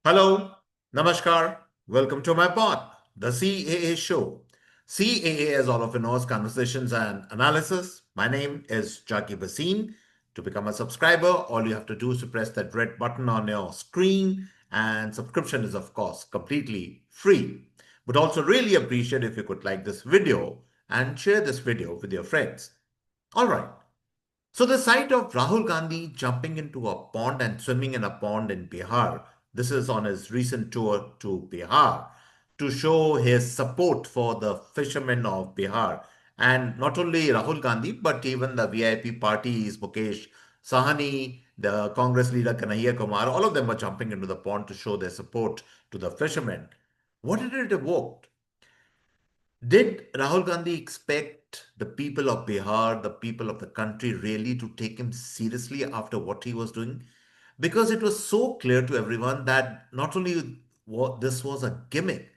Hello, Namaskar, welcome to my pod, the CAA Show. CAA, as all of you know, is Conversations and Analysis. My name is Jackie Basin. To become a subscriber, all you have to do is to press that red button on your screen, and subscription is, of course, completely free. Would also really appreciate if you could like this video and share this video with your friends. All right. So the sight of Rahul Gandhi jumping into a pond and swimming in a pond in Bihar, this is on his recent tour to Bihar to show his support for the fishermen of Bihar. And not only Rahul Gandhi, but even the VIP parties, Mukesh Sahani, the Congress leader Kanhaiya Kumar, all of them were jumping into the pond to show their support to the fishermen. What did it evoke? Did Rahul Gandhi expect the people of Bihar, the people of the country, really to take him seriously after what he was doing? Because it was so clear to everyone that not only this was a gimmick,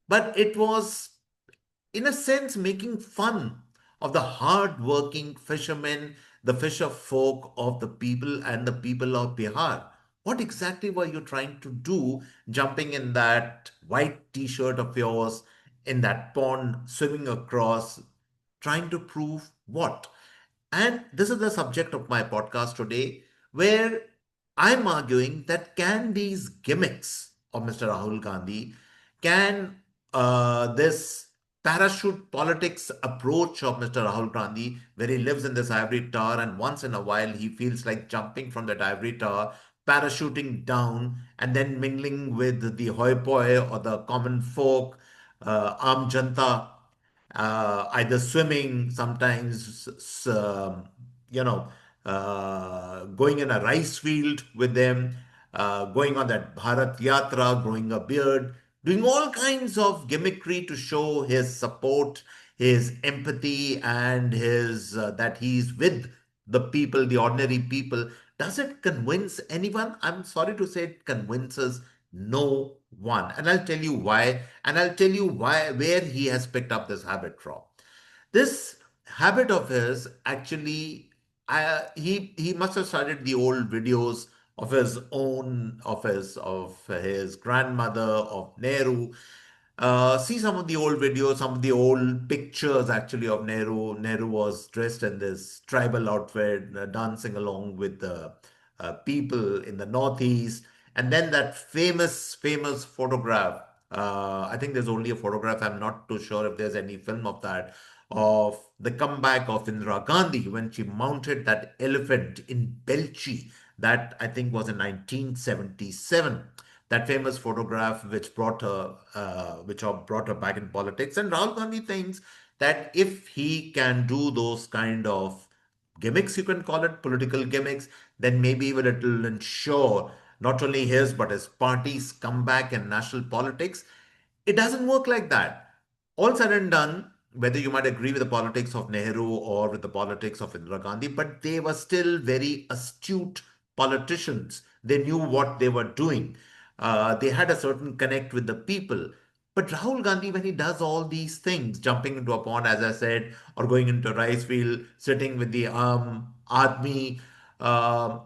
but it was, in a sense, making fun of the hard-working fishermen, the fisher folk of the people and the people of Bihar. What exactly were you trying to do jumping in that white t-shirt of yours in that pond, swimming across, trying to prove what? And this is the subject of my podcast today, where I'm arguing that can these gimmicks of Mr. Rahul Gandhi, can this parachute politics approach of Mr. Rahul Gandhi, where he lives in this ivory tower and once in a while he feels like jumping from that ivory tower, parachuting down, and then mingling with the hoi poi or the common folk, Aam Janta, either swimming, sometimes, you know, going in a rice field with them, going on that Bharat Yatra, growing a beard, doing all kinds of gimmickry to show his support, his empathy, and his that he's with the people, the ordinary people. Does it convince anyone? I'm sorry to say it convinces no one. And I'll tell you why. And I'll tell you why, where he has picked up this habit from. This habit of his actually, he must have started the old videos of his own, of his grandmother, of Nehru. See some of the old videos, some of the old pictures actually of Nehru. Nehru was dressed in this tribal outfit, dancing along with the people in the Northeast. And then that famous photograph. I think there's only a photograph. I'm not too sure if there's any film of that, of the comeback of Indira Gandhi when she mounted that elephant in Belchi. That I think was in 1977. That famous photograph which brought her back in politics. And Rahul Gandhi thinks that if he can do those kind of gimmicks, you can call it political gimmicks, then maybe it will ensure not only his but his party's comeback in national politics. It doesn't work like that. All said and done, whether you might agree with the politics of Nehru or with the politics of Indira Gandhi, but they were still very astute politicians. They knew what they were doing. They had a certain connect with the people. But Rahul Gandhi, when he does all these things, jumping into a pond, as I said, or going into a rice field, sitting with the army, uh,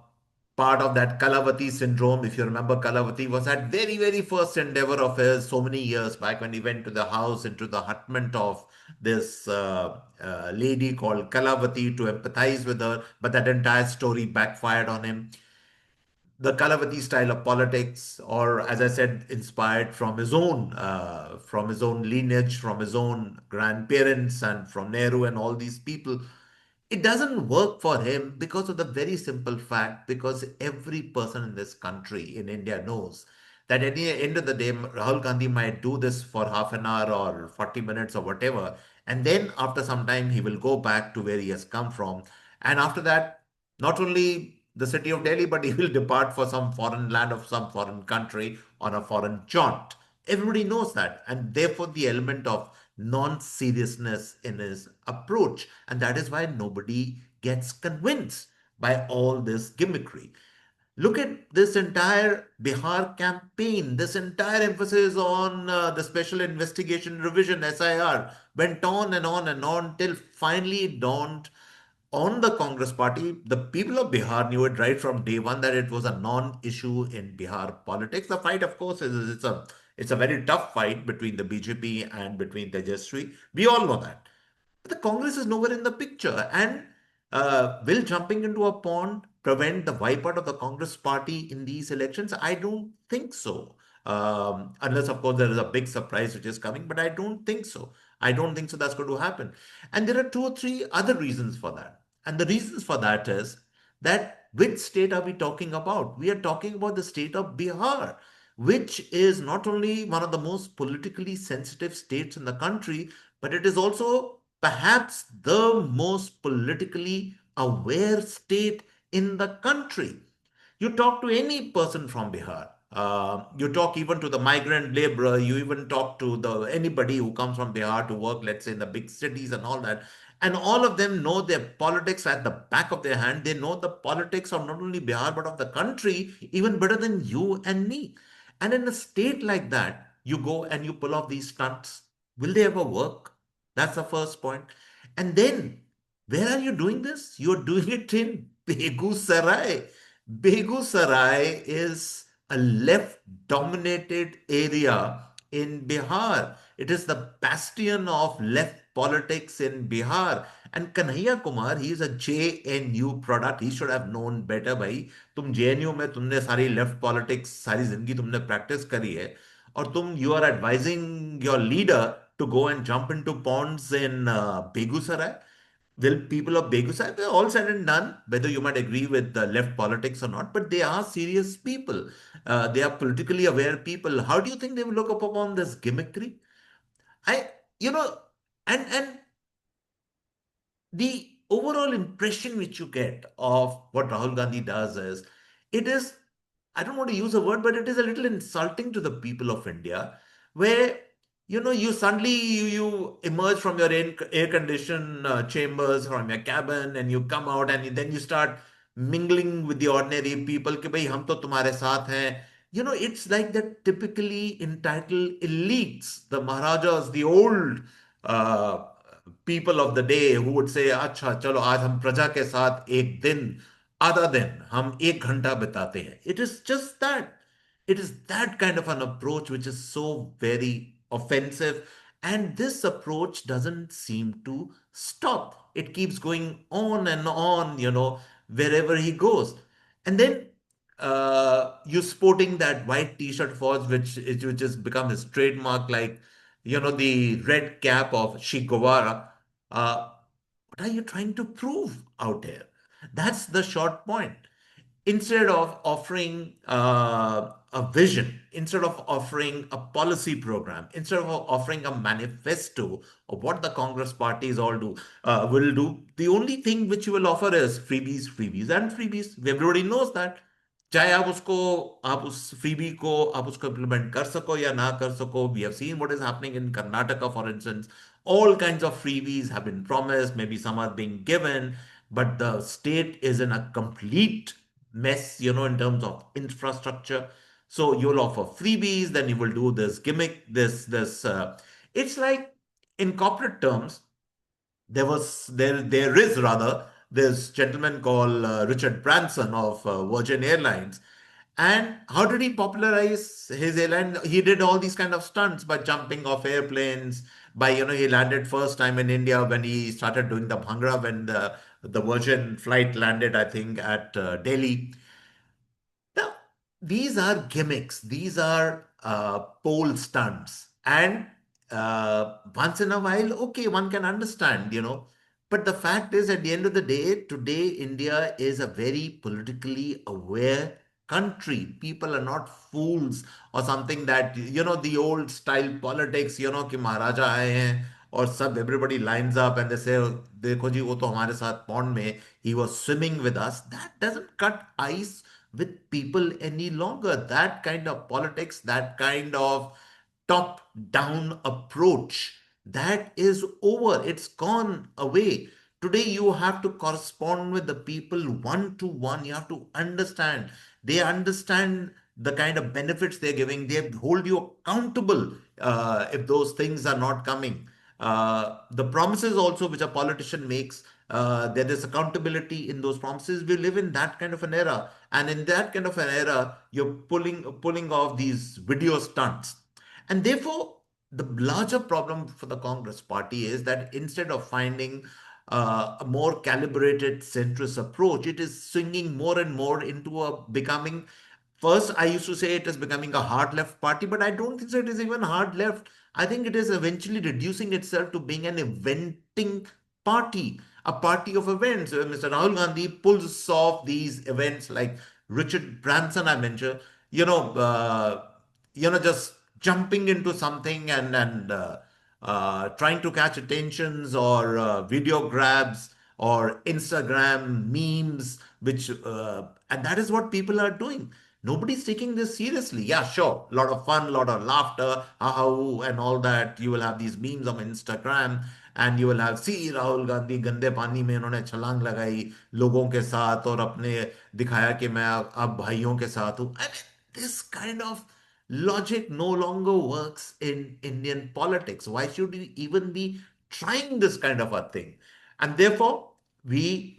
part of that Kalavati syndrome. If you remember, Kalavati was that very first endeavor of his so many years back when he went to the house, into the hutment of this lady called Kalavati to empathize with her, but that entire story backfired on him. The Kalavati style of politics, or as I said, inspired from his own lineage, from his own grandparents, and from Nehru and all these people. It doesn't work for him because of the very simple fact, because every person in this country, in India, knows that at the end of the day, Rahul Gandhi might do this for half an hour or 40 minutes or whatever. And then after some time, he will go back to where he has come from. And after that, not only the city of Delhi, but he will depart for some foreign land of some foreign country on a foreign jaunt. Everybody knows that. And therefore, the element of non seriousness in his approach. And that is why nobody gets convinced by all this gimmickry. Look at this entire Bihar campaign, this entire emphasis on the Special Investigation Revision, SIR, went on and on and on till finally it dawned on the Congress party, the people of Bihar knew it right from day one that it was a non-issue in Bihar politics. The fight, of course, is it's a very tough fight between the BJP and between Tejaswi. We all know that. But the Congress is nowhere in the picture. And will jumping into a pond prevent the wipeout of the Congress party in these elections? I don't think so. Unless, of course, there is a big surprise which is coming, but I don't think so. I don't think so that's going to happen. And there are two or three other reasons for that. And the reasons for that is that which state are we talking about? We are talking about the state of Bihar, which is not only one of the most politically sensitive states in the country, but it is also perhaps the most politically aware state in the country. You talk to any person from Bihar. You talk even to the migrant laborer. You even talk to the anybody who comes from Bihar to work, let's say in the big cities and all that. And all of them know their politics at the back of their hand. They know the politics of not only Bihar but of the country even better than you and me. And in a state like that, you go and you pull off these stunts. Will they ever work? That's the first point. And then, where are you doing this? You're doing it in Begusarai. Begusarai is a left dominated area in Bihar. It is the bastion of left politics in Bihar. And Kanhaiya Kumar, he is a JNU product. He should have known better, भाई. तुम JNU में तुमने सारी left politics सारी जिंदगी तुमने practice करी है और तुम you are advising your leader to go and jump into ponds in Begusarai. Will people of Begusai, all said and done, whether you might agree with the left politics or not, but they are serious people. They are politically aware people. How do you think they will look up upon this gimmickry? I, you know, and the overall impression which you get of what Rahul Gandhi does is, it is, I don't want to use a word, but it is a little insulting to the people of India, where you suddenly you emerge from your air conditioned chambers, from your cabin, and you come out, and then you start mingling with the ordinary people. कि भाई हम तो तुम्हारे साथ हैं. It's like that typically entitled elites, the Maharajas, the old uh, people of the day who would say, अच्छा चलो आज हम प्रजा के साथ एक दिन आधा दिन हम एक घंटा बिताते हैं. It is just that. It is that kind of an approach which is so very offensive. And this approach doesn't seem to stop. It keeps going on and on, wherever he goes. And then you sporting that white t-shirt for us, which has become his trademark, like, the red cap of Che Guevara. What are you trying to prove out here? That's the short point. Instead of offering a vision, instead of offering a policy program, instead of offering a manifesto of what the Congress parties all will do, the only thing which you will offer is freebies, freebies, and freebies. Everybody knows that. चाहे आप उस freebie को आप उसको implement कर सको या ना कर सको. We have seen what is happening in Karnataka, for instance. All kinds of freebies have been promised, maybe some are being given, but the state is in a complete mess, in terms of infrastructure. So you'll offer freebies, then you will do this gimmick, it's like, in corporate terms, there is rather this gentleman called Richard Branson of Virgin Airlines. And how did he popularize his airline? He did all these kind of stunts by jumping off airplanes. By he landed first time in India when he started doing the bhangra, when the Virgin flight landed, I think, at Delhi. Now, these are gimmicks, these are pole stunts. And once in a while, okay, one can understand. But the fact is, at the end of the day, today, India is a very politically aware country. People are not fools or something that, the old style politics, कि महाराजा आए हैं और सब everybody lines up and they say, देखो जी वो तो हमारे साथ pond में, he was swimming with us. That doesn't cut ice with people any longer. That kind of politics, that kind of top down approach, that is over. It's gone away. Today, you have to correspond with the people one to one. You have to understand. They understand the kind of benefits they're giving. They hold you accountable if those things are not coming. The promises also which a politician makes, there is accountability in those promises. We live in that kind of an era, and in that kind of an era, you're pulling off these video stunts, and therefore the larger problem for the Congress party is that instead of finding a more calibrated centrist approach, it is swinging more and more into a becoming. First, I used to say it is becoming a hard left party, but I don't think so it is even hard left. I think it is eventually reducing itself to being an eventing party, a party of events. Mr. Rahul Gandhi pulls off these events like Richard Branson, I mentioned, you know, uh, just jumping into something and trying to catch attentions or video grabs or Instagram memes, and that is what people are doing. Nobody's taking this seriously. Yeah, sure. A lot of fun, a lot of laughter, ha ha hoo, and all that. You will have these memes on Instagram, and you will have, see Rahul Gandhi गंदे पानी में उन्होंने छलांग लगाई लोगों के साथ और अपने दिखाया कि मैं अब भाइयों के साथ हूं. I mean, this kind of logic no longer works in Indian politics. Why should we even be trying this kind of a thing? And therefore, we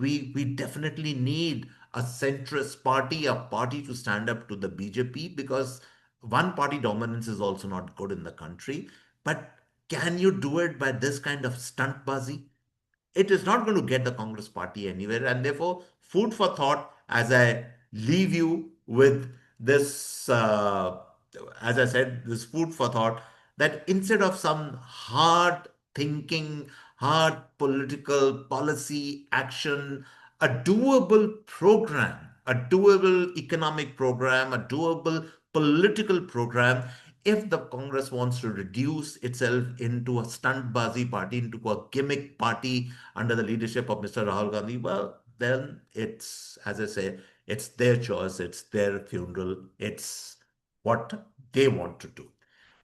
definitely need a centrist party, a party to stand up to the BJP, because one party dominance is also not good in the country. But can you do it by this kind of stuntbazi? It is not going to get the Congress party anywhere. And therefore, food for thought as I leave you with this, as I said, this food for thought, that instead of some hard thinking, hard political policy action, a doable program, a doable economic program, a doable political program, if the Congress wants to reduce itself into a stuntbazi party, into a gimmick party under the leadership of Mr. Rahul Gandhi, well, then it's, as I say, it's their choice, it's their funeral, it's what they want to do.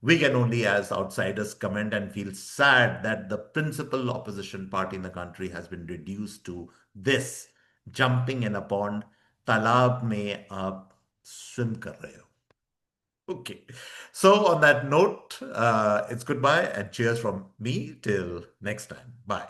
We can only, as outsiders, comment and feel sad that the principal opposition party in the country has been reduced to this, jumping in a pond. तालाब में आप swim कर रहे हो. Okay. So on that note, it's goodbye and cheers from me till next time. Bye.